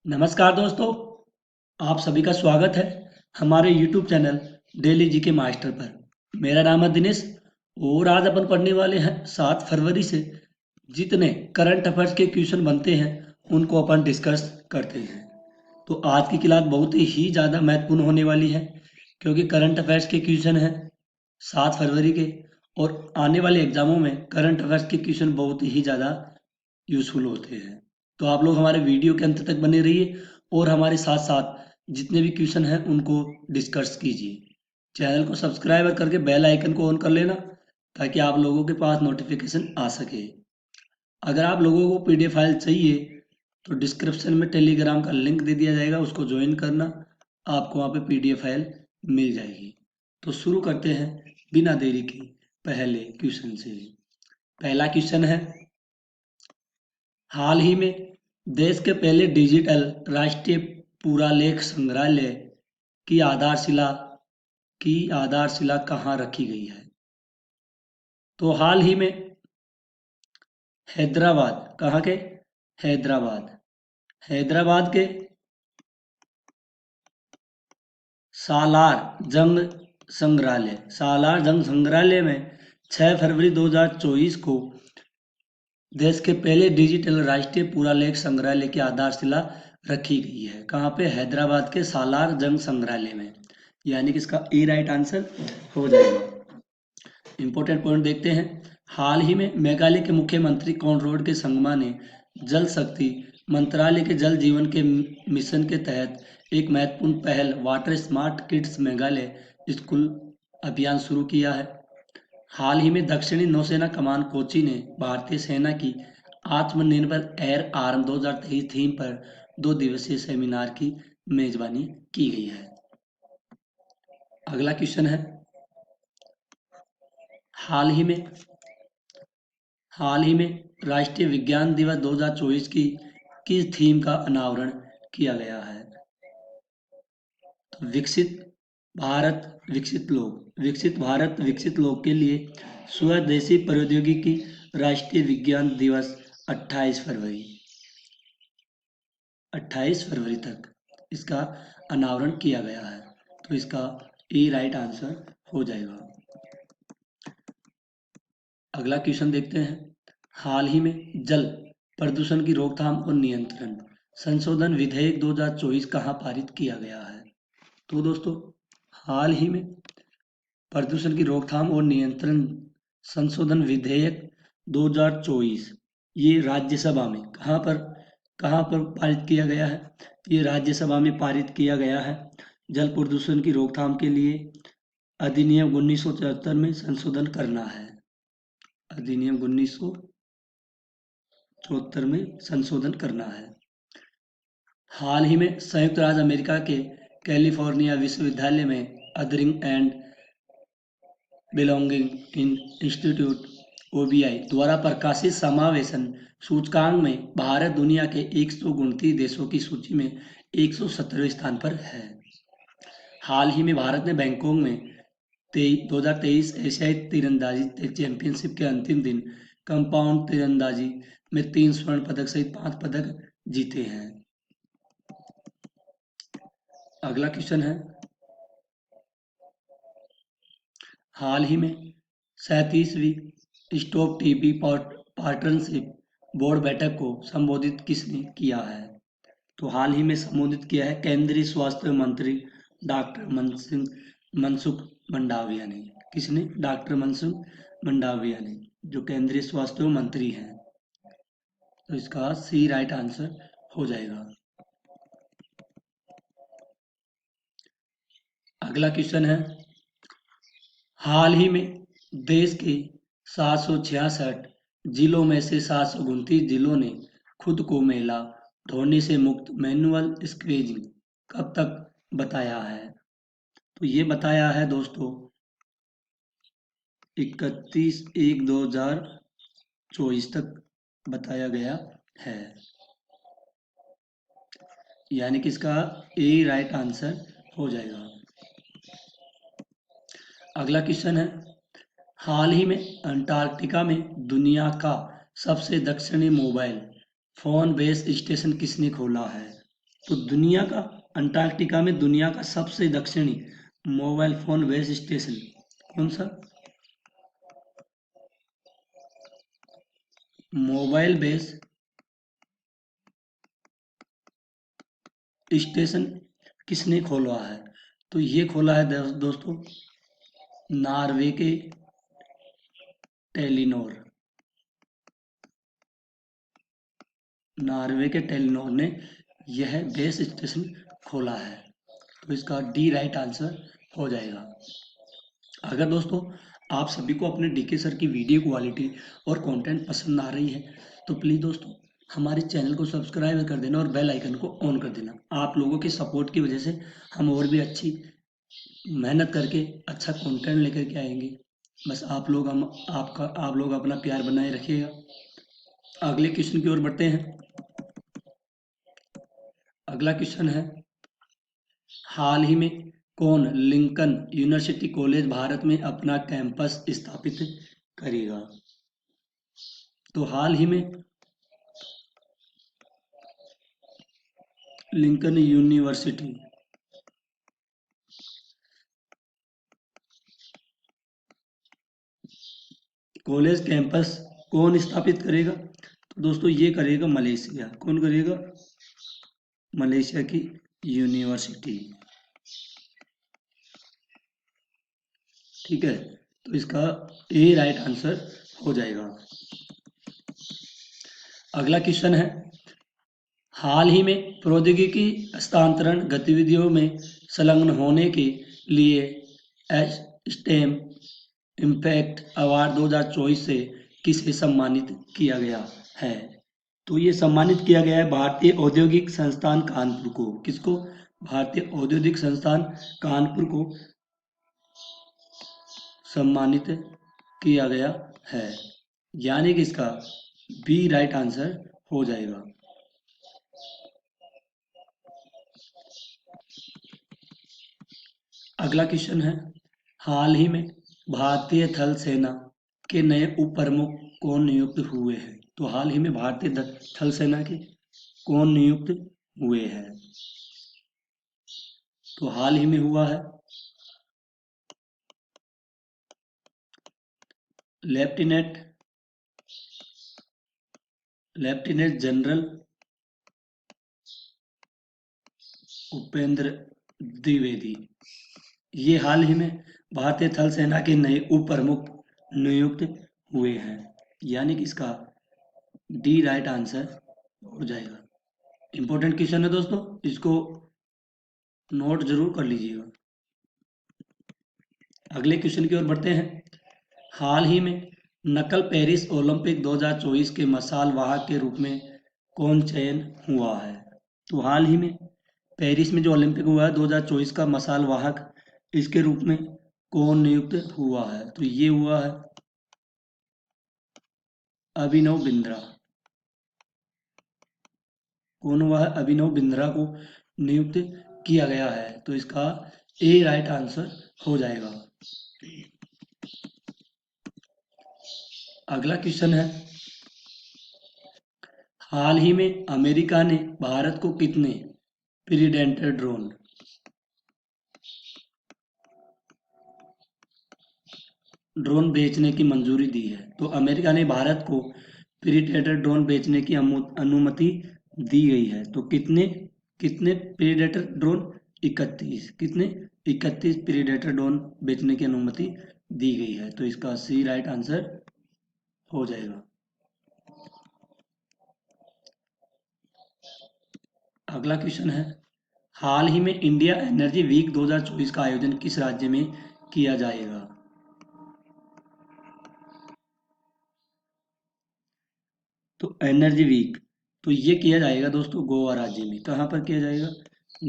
नमस्कार दोस्तों, आप सभी का स्वागत है हमारे YouTube channel daily GK master पर। मेरा नाम है दिनेश और आज अपन पढ़ने वाले हैं 7 फरवरी से जितने करंट अफेयर्स के क्वेश्चन बनते हैं उनको अपन डिस्कस करते हैं। तो आज की क्लास बहुत ही ज़्यादा महत्वपूर्ण होने वाली है क्योंकि करंट अफेयर्स के क्वेश्चन हैं 7 फरवरी के और आने वाले एग्जामों में करंट अफेयर्स के क्वेश्चन बहुत ही ज़्यादा यूज़फुल होते हैं। तो आप लोग हमारे वीडियो के अंत तक बने रहिए और हमारे साथ साथ जितने भी क्वेश्चन हैं उनको डिस्कस कीजिए। चैनल को सब्सक्राइब करके बेल आइकन को ऑन कर लेना ताकि आप लोगों के पास नोटिफिकेशन आ सके। अगर आप लोगों को पीडीएफ फाइल चाहिए तो डिस्क्रिप्शन में टेलीग्राम का लिंक दे दिया जाएगा, उसको ज्वाइन करना, आपको वहाँ पे पीडीएफ फाइल मिल जाएगी। तो शुरू करते हैं बिना देरी के पहले क्वेश्चन से। पहला क्वेश्चन है, हाल ही में देश के पहले डिजिटल राष्ट्रीय पुरालेख संग्रहालय की आधारशिला कहाँ रखी गई है? तो हाल ही में हैदराबाद, कहाँ के? हैदराबाद, हैदराबाद के सालार जंग संग्रहालय में 6 फरवरी 2024 को देश के पहले डिजिटल राष्ट्रीय पुरालेख संग्रहालय की आधारशिला रखी गई है। कहाँ पे? हैदराबाद के सालार जंग संग्रहालय में। यानी कि इसका ए राइट आंसर हो जाएगा। इंपॉर्टेंट पॉइंट देखते हैं। हाल ही में मेघालय के मुख्यमंत्री कॉनराड के संगमा ने जल शक्ति मंत्रालय के जल जीवन के मिशन के तहत एक महत्वपूर्ण पहल water smart kids Meghalaya school अभियान शुरू किया है। हाल ही में दक्षिणी नौसेना कमान कोची ने भारतीय सेना की आत्मनिर्भर एयर आर्म 2023 थीम पर 2 दिवसीय सेमिनार की मेजबानी की गई है। अगला क्वेश्चन है, हाल ही में राष्ट्रीय विज्ञान दिवस 2024 की किस थीम का अनावरण किया गया है? तो विकसित भारत विकसित लोग के लिए स्वदेशी प्रौद्योगिकी राष्ट्रीय विज्ञान दिवस 28 फरवरी तक इसका अनावरण किया गया है। तो इसका ए राइट आंसर हो जाएगा। अगला क्वेश्चन देखते हैं। हाल ही में जल प्रदूषण की रोकथाम और नियंत्रण संशोधन विधेयक 2024 कहाँ पारित किया गया है? तो दोस्तों, हाल ही में प्रदूषण की रोकथाम और नियंत्रण संशोधन विधेयक 2024 ये राज्यसभा में कहाँ पर पारित किया गया है? ये राज्यसभा में पारित किया गया है। जल प्रदूषण की रोकथाम के लिए अधिनियम 1974 में संशोधन करना है। अधिनियम 1974 में संशोधन करना है। हाल ही में संयुक्त राज्य अमेरिका के कैलिफोर्निया विश्वविद्यालय में अदरिंग एंड बिलोंगिंग इंस्टीट्यूट ओबीआई द्वारा प्रकाशित समावेशन सूचकांक में भारत दुनिया के 129 देशों की सूची में 117वें स्थान पर है। हाल ही में भारत ने बैंकॉक में 2023 एशियाई तीरंदाजी चैंपियनशिप के अंतिम दिन कंपाउंड तीरंदाजी में 3 स्वर्ण पदक सहित 5 पदक जीते हैं। अगला क्वेश्चन है, हाल ही में 37वीं स्टॉप टीबी पार्टनरशिप बोर्ड बैठक को संबोधित किसने किया है? तो हाल ही में संबोधित किया है केंद्रीय स्वास्थ्य मंत्री डॉक्टर मनसुख मंडाविया ने। किसने? डॉक्टर मनसुख मंडाविया ने, जो केंद्रीय स्वास्थ्य मंत्री हैं। तो इसका सी राइट आंसर हो जाएगा। अगला क्वेश्चन है, हाल ही में देश के 766 जिलों में से 729 जिलों ने खुद को मैला धोने से मुक्त मैनुअल स्क्वेजिंग कब तक बताया है? तो ये बताया है दोस्तों 31/1/2024 तक बताया गया है। यानी कि इसका ए राइट आंसर हो जाएगा। अगला क्वेश्चन है, हाल ही में अंटार्कटिका में दुनिया का सबसे दक्षिणी मोबाइल फोन बेस स्टेशन किसने खोला है? तो दुनिया का अंटार्कटिका में दुनिया का सबसे दक्षिणी मोबाइल फोन बेस स्टेशन कौन सा? मोबाइल बेस स्टेशन किसने खोला है? तो ये खोला है दोस्तों नॉर्वे के टेलीनोर। नॉर्वे के टेलीनोर ने यह बेस स्टेशन खोला है। तो इसका डी राइट आंसर हो जाएगा। अगर दोस्तों आप सभी को अपने डीके सर की वीडियो क्वालिटी और कंटेंट पसंद आ रही है तो प्लीज़ दोस्तों हमारे चैनल को सब्सक्राइब कर देना और बेल आइकन को ऑन कर देना। आप लोगों के सपोर्ट की वजह से हम और भी अच्छी मेहनत करके अच्छा कंटेंट लेकर के आएंगे। बस आप लोग अपना प्यार बनाए रखिएगा। अगले क्वेश्चन की ओर बढ़ते हैं। अगला क्वेश्चन है हाल ही में कौन लिंकन यूनिवर्सिटी कॉलेज भारत में अपना कैंपस स्थापित करेगा? तो हाल ही में लिंकन यूनिवर्सिटी कॉलेज कैंपस कौन स्थापित करेगा? तो दोस्तों ये करेगा मलेशिया। कौन करेगा? मलेशिया की यूनिवर्सिटी। ठीक है, तो इसका ए राइट आंसर हो जाएगा। अगला क्वेश्चन है हाल ही में प्रौद्योगिकी हस्तांतरण गतिविधियों में संलग्न होने के लिए स्टेम इम्पैक्ट अवार्ड 2024 से किसे सम्मानित किया गया है? तो ये सम्मानित किया गया है भारतीय औद्योगिक संस्थान कानपुर को। किसको? भारतीय औद्योगिक संस्थान कानपुर को सम्मानित किया गया है। यानी कि इसका बी राइट आंसर हो जाएगा। अगला क्वेश्चन है हाल ही में भारतीय थल सेना के नए उप प्रमुख कौन नियुक्त हुए हैं? तो हाल ही में भारतीय थल सेना के कौन नियुक्त हुए हैं? तो हाल ही में हुआ है लेफ्टिनेंट जनरल उपेंद्र द्विवेदी। ये हाल ही में भारतीय थल सेना के नए उप प्रमुख नियुक्त हुए हैं। यानी कि इसका डी राइट आंसर हो जाएगा। इंपॉर्टेंट क्वेश्चन है दोस्तों, इसको नोट जरूर कर लीजिएगा। अगले क्वेश्चन की ओर बढ़ते हैं। हाल ही में नकल पेरिस ओलंपिक 2024 के मसाल वाहक के रूप में कौन चयन हुआ है? तो हाल ही में पेरिस में जो ओलंपिक हुआ है 2024 का मसाल वाहक, इसके रूप में कौन नियुक्त हुआ है? तो ये हुआ है अभिनव बिंद्रा। कौन हुआ है? अभिनव बिंद्रा को नियुक्त किया गया है। तो इसका ए राइट आंसर हो जाएगा। अगला क्वेश्चन है हाल ही में अमेरिका ने भारत को कितने प्रीडेटर ड्रोन बेचने की मंजूरी दी है? तो अमेरिका ने भारत को प्रीडेटर ड्रोन बेचने की अनुमति दी गई है। तो कितने कितने प्रीडेटर ड्रोन? 31। कितने? 31 प्रीडेटर ड्रोन बेचने की अनुमति दी गई है। तो इसका सी राइट आंसर हो जाएगा। अगला क्वेश्चन है हाल ही में इंडिया एनर्जी वीक 2024 का आयोजन किस राज्य में किया जाएगा? तो एनर्जी वीक तो ये किया जाएगा दोस्तों गोवा राज्य में। कहाँ पर किया जाएगा?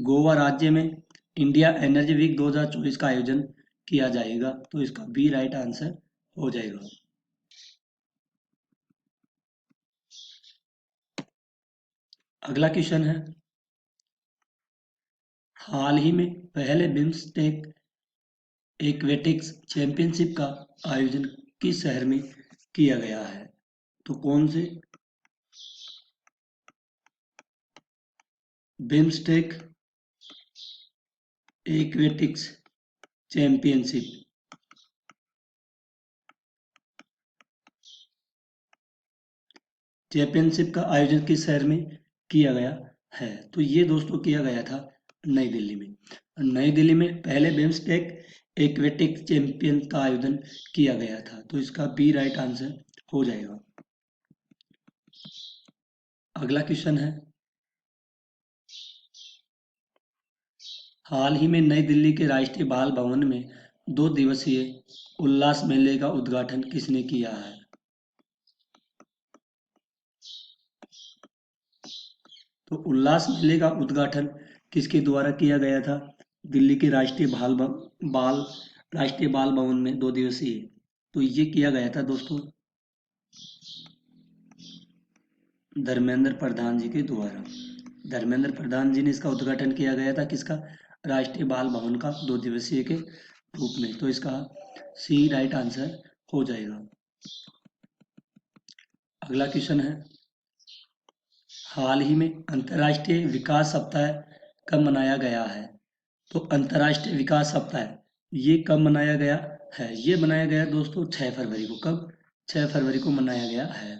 गोवा राज्य में इंडिया एनर्जी वीक 2024 का आयोजन किया जाएगा। तो इसका बी राइट आंसर हो जाएगा। अगला क्वेश्चन है हाल ही में पहले बिम्स्टेक एक्वेटिक्स चैंपियनशिप का आयोजन किस शहर में किया गया है? तो कौन से बिम्स्टेक एक्वेटिक्स चैंपियनशिप का आयोजन किस शहर में किया गया है? तो ये दोस्तों किया गया था नई दिल्ली में। नई दिल्ली में पहले बिम्स्टेक एक्वेटिक चैंपियन का आयोजन किया गया था, तो इसका बी राइट आंसर हो जाएगा। अगला क्वेश्चन है, हाल ही में नई दिल्ली के राष्ट्रीय बाल भवन में 2 दिवसीय उल्लास मेले का उद्घाटन किसने किया है? तो उल्लास मेले का उद्घाटन किसके द्वारा किया गया था? दिल्ली के राष्ट्रीय बाल भवन में 2 दिवसीय, तो ये किया गया था दोस्तों धर्मेंद्र प्रधान जी के द्वारा। धर्मेंद्र प्रधान जी ने इसका उद्घाटन किया गया था, किसका? राष्ट्रीय बाल भवन का 2 दिवसीय के रूप में, तो इसका सी राइट आंसर हो जाएगा। अगला क्वेश्चन है, हाल ही में अंतर्राष्ट्रीय विकास सप्ताह कब मनाया गया है? तो अंतर्राष्ट्रीय विकास सप्ताह ये कब मनाया गया है? ये मनाया गया दोस्तों 6 फरवरी को। कब? 6 फरवरी को मनाया गया है।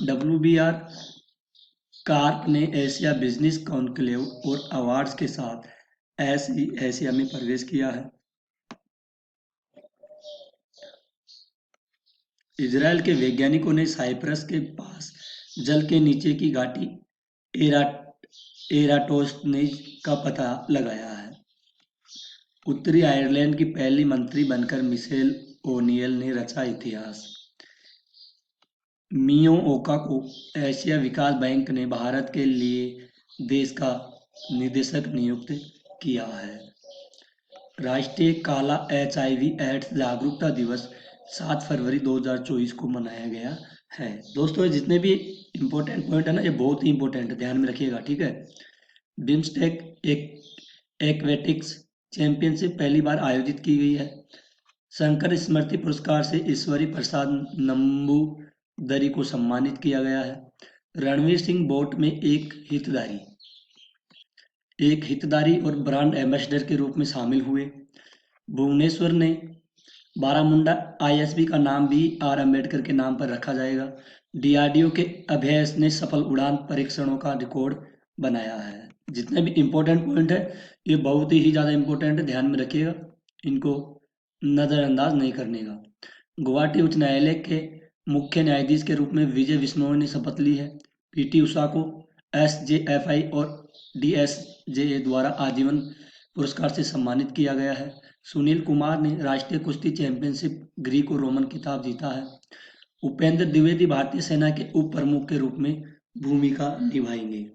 WBR कार्प ने एशिया बिजनेस कॉन्क्लेव और अवार्ड्स के साथ एशिया में प्रवेश किया है। इजराइल के वैज्ञानिकों ने साइप्रस के पास जल के नीचे की घाटी एराटोस्थेनीज का पता लगाया है। उत्तरी आयरलैंड की पहली मंत्री बनकर मिशेल ओनियल ने रचा इतिहास। मियाओका को एशिया विकास बैंक ने भारत के लिए देश का निदेशक नियुक्त किया है। राष्ट्रीय काला HIV एड्स जागरूकता दिवस 7 फरवरी 2024 को मनाया गया है। दोस्तों जितने भी इम्पोर्टेंट पॉइंट है ना, ये बहुत ही इम्पोर्टेंट है, ध्यान में रखिएगा, ठीक है। बिम्स्टेक एक्वेटिक्स चैंपियनशिप पहली बार आयोजित की गई है। शंकर स्मृति पुरस्कार से ईश्वरी प्रसाद नंबूदरी को सम्मानित किया गया है। रणवीर सिंह बोट में एक हितधारी और ब्रांड एम्बेसडर के रूप में शामिल हुए। भुवनेश्वर ने बारामुंडा ISB का नाम BR अम्बेडकर के नाम पर रखा जाएगा। DRDO के अभ्यास ने सफल उड़ान परीक्षणों का रिकॉर्ड बनाया है। जितने भी इम्पोर्टेंट पॉइंट है ये बहुत ही ज़्यादा इम्पोर्टेंट है, ध्यान में रखिएगा, इनको नज़रअंदाज नहीं करने का। गुवाहाटी उच्च न्यायालय के मुख्य न्यायाधीश के रूप में विजय बिश्नोई ने शपथ ली है। PT उषा को SJFI और DSJA द्वारा आजीवन पुरस्कार से सम्मानित किया गया है। सुनील कुमार ने राष्ट्रीय कुश्ती चैंपियनशिप ग्रीको रोमन खिताब जीता है। उपेंद्र द्विवेदी भारतीय सेना के उप प्रमुख के रूप में भूमिका निभाएंगे।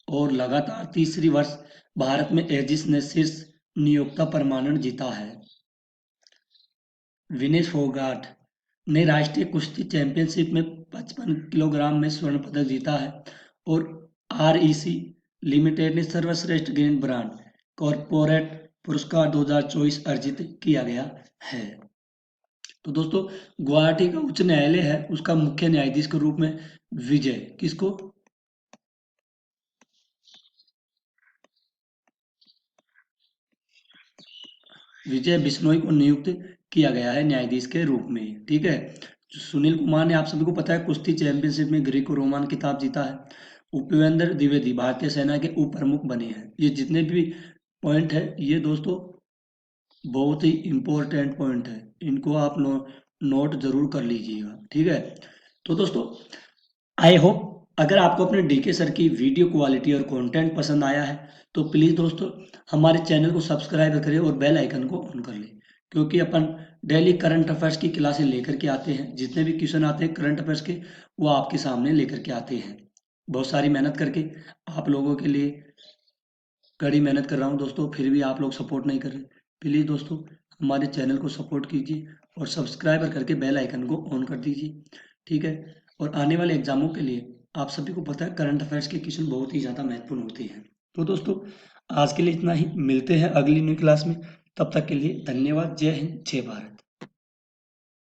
और लगातार तीसरी वर्ष भारत में एजिस ने शीर्ष नियोक्ता प्रमाणन जीता है। विनेश फोगाट ने राष्ट्रीय कुश्ती चैंपियनशिप में 55 किलोग्राम में स्वर्ण पदक जीता है। और REC लिमिटेड ने सर्वश्रेष्ठ ग्रैंड ब्रांड कॉर्पोरेट पुरस्कार 2024 अर्जित किया गया है। तो दोस्तों गुवाहाटी का उच्च न्यायालय है, उसका मुख्य न्यायाधीश के रूप में विजय बिश्नोई को नियुक्त किया गया है न्यायाधीश के रूप में, ठीक है। सुनील कुमार ने आप सभी को पता है कुश्ती चैंपियनशिप में ग्रीको रोमन खिताब जीता है। उपेंद्र द्विवेदी भारतीय सेना के उप प्रमुख बने हैं। ये जितने भी पॉइंट है ये दोस्तों बहुत ही इम्पोर्टेंट पॉइंट है, इनको आप नोट जरूर कर लीजिएगा, ठीक है। तो दोस्तों आई होप अगर आपको अपने DK सर की वीडियो क्वालिटी और कंटेंट पसंद आया है तो प्लीज़ दोस्तों हमारे चैनल को सब्सक्राइब करें और बेल आइकन को ऑन कर लें, क्योंकि अपन डेली करंट अफेयर्स की क्लासें लेकर के आते हैं। जितने भी क्वेश्चन आते हैं करंट अफेयर्स के वो आपके सामने लेकर के आते हैं। बहुत सारी मेहनत करके आप लोगों के लिए कड़ी मेहनत कर रहा हूँ दोस्तों, फिर भी आप लोग सपोर्ट नहीं कर रहे। प्लीज़ दोस्तों हमारे चैनल को सपोर्ट कीजिए और सब्सक्राइब करके बेल आइकन को ऑन कर दीजिए, ठीक है। और आने वाले एग्जामों के लिए आप सभी को पता है करंट अफेयर्स के क्वेश्चन बहुत ही ज़्यादा महत्वपूर्ण होते हैं। तो दोस्तों आज के लिए इतना ही, मिलते हैं अगली न्यू क्लास में, तब तक के लिए धन्यवाद। जय हिंद, जय भारत।